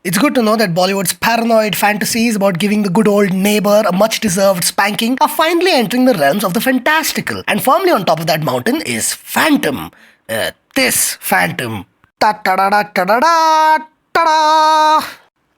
It's good to know that Bollywood's paranoid fantasies about giving the good old neighbor a much-deserved spanking are finally entering the realms of the fantastical. And firmly on top of that mountain is Phantom. This Phantom. Ta-da-da-da-da-da-da-da!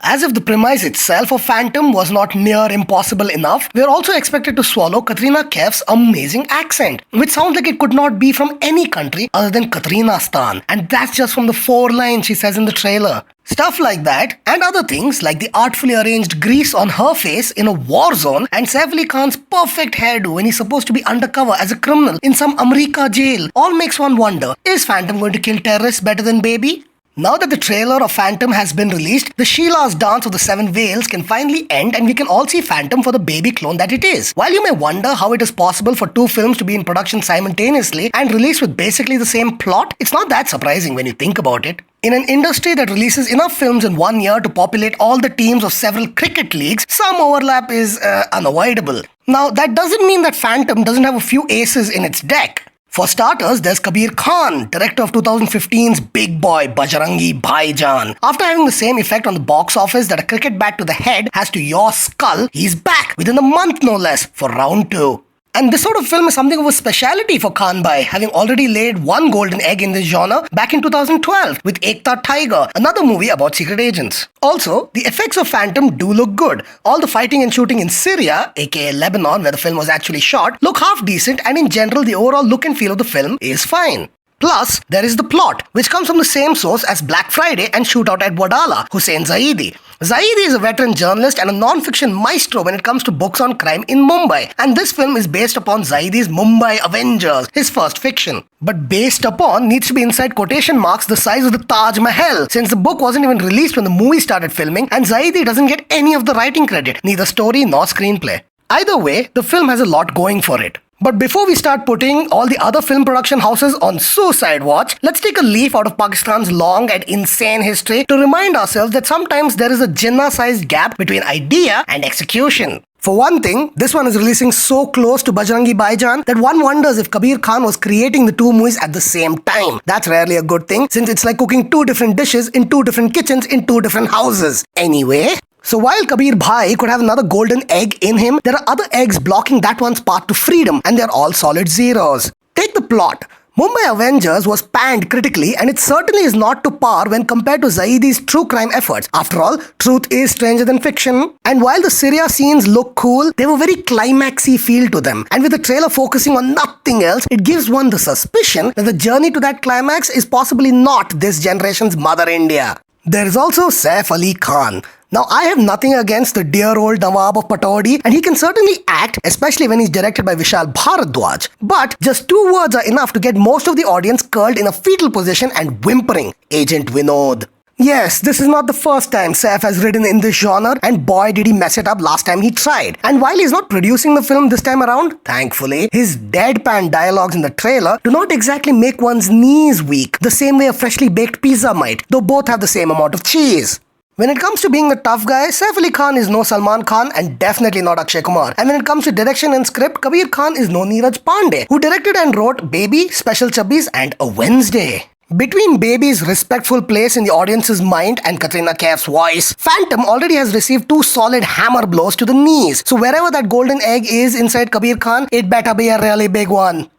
As if the premise itself of Phantom was not near impossible enough, we are also expected to swallow Katrina Kaif's amazing accent, which sounds like it could not be from any country other than Katrina-stan. And that's just from the 4 lines she says in the trailer. Stuff like that, and other things like the artfully arranged grease on her face in a war zone, and Saif Khan's perfect hairdo when he's supposed to be undercover as a criminal in some America jail, all makes one wonder, is Phantom going to kill terrorists better than Baby? Now that the trailer of Phantom has been released, the Sheila's dance of the 7 veils can finally end and we can all see Phantom for the baby clone that it is. While you may wonder how it is possible for 2 films to be in production simultaneously and released with basically the same plot, it's not that surprising when you think about it. In an industry that releases enough films in 1 year to populate all the teams of several cricket leagues, some overlap is unavoidable. Now, that doesn't mean that Phantom doesn't have a few aces in its deck. For starters, there's Kabir Khan, director of 2015's big boy Bajrangi Bhaijaan. After having the same effect on the box office that a cricket bat to the head has to your skull, he's back within a month no less for round 2. And this sort of film is something of a speciality for Khan Bhai, having already laid 1 golden egg in this genre back in 2012 with Ekta Tiger, another movie about secret agents. Also, the effects of Phantom do look good. All the fighting and shooting in Syria, aka Lebanon where the film was actually shot, look half decent, and in general the overall look and feel of the film is fine. Plus, there is the plot, which comes from the same source as Black Friday and Shootout at Wadala, Hussein Zaidi. Zaidi is a veteran journalist and a non-fiction maestro when it comes to books on crime in Mumbai, and this film is based upon Zaidi's Mumbai Avengers, his first fiction. But based upon needs to be inside quotation marks the size of the Taj Mahal, since the book wasn't even released when the movie started filming, and Zaidi doesn't get any of the writing credit, neither story nor screenplay. Either way, the film has a lot going for it. But before we start putting all the other film production houses on suicide watch, let's take a leaf out of Pakistan's long and insane history to remind ourselves that sometimes there is a Jinnah-sized gap between idea and execution. For one thing, this one is releasing so close to Bajrangi Bhaijaan that one wonders if Kabir Khan was creating the 2 movies at the same time. That's rarely a good thing, since it's like cooking 2 different dishes in 2 different kitchens in 2 different houses. Anyway, so while Kabir Bhai could have another golden egg in him, there are other eggs blocking that one's path to freedom, and they're all solid zeros. Take the plot. Mumbai Avengers was panned critically, and it certainly is not to par when compared to Zaidi's true crime efforts. After all, truth is stranger than fiction. And while the Syria scenes look cool, they have a very climaxy feel to them. And with the trailer focusing on nothing else, it gives one the suspicion that the journey to that climax is possibly not this generation's Mother India. There is also Saif Khan. Now, I have nothing against the dear old Nawab of Pataudi, and he can certainly act, especially when he's directed by Vishal Bharadwaj. But just 2 words are enough to get most of the audience curled in a fetal position and whimpering, Agent Vinod. Yes, this is not the first time Saif has ridden in this genre, and boy did he mess it up last time he tried. And while he's not producing the film this time around, thankfully, his deadpan dialogues in the trailer do not exactly make one's knees weak, the same way a freshly baked pizza might, though both have the same amount of cheese. When it comes to being the tough guy, Saif Khan is no Salman Khan and definitely not Akshay Kumar. And when it comes to direction and script, Kabir Khan is no Neeraj Pandey, who directed and wrote Baby, Special Chubbies and A Wednesday. Between Baby's respectful place in the audience's mind and Katrina Kaif's voice, Phantom already has received 2 solid hammer blows to the knees. So wherever that golden egg is inside Kabir Khan, it better be a really big one.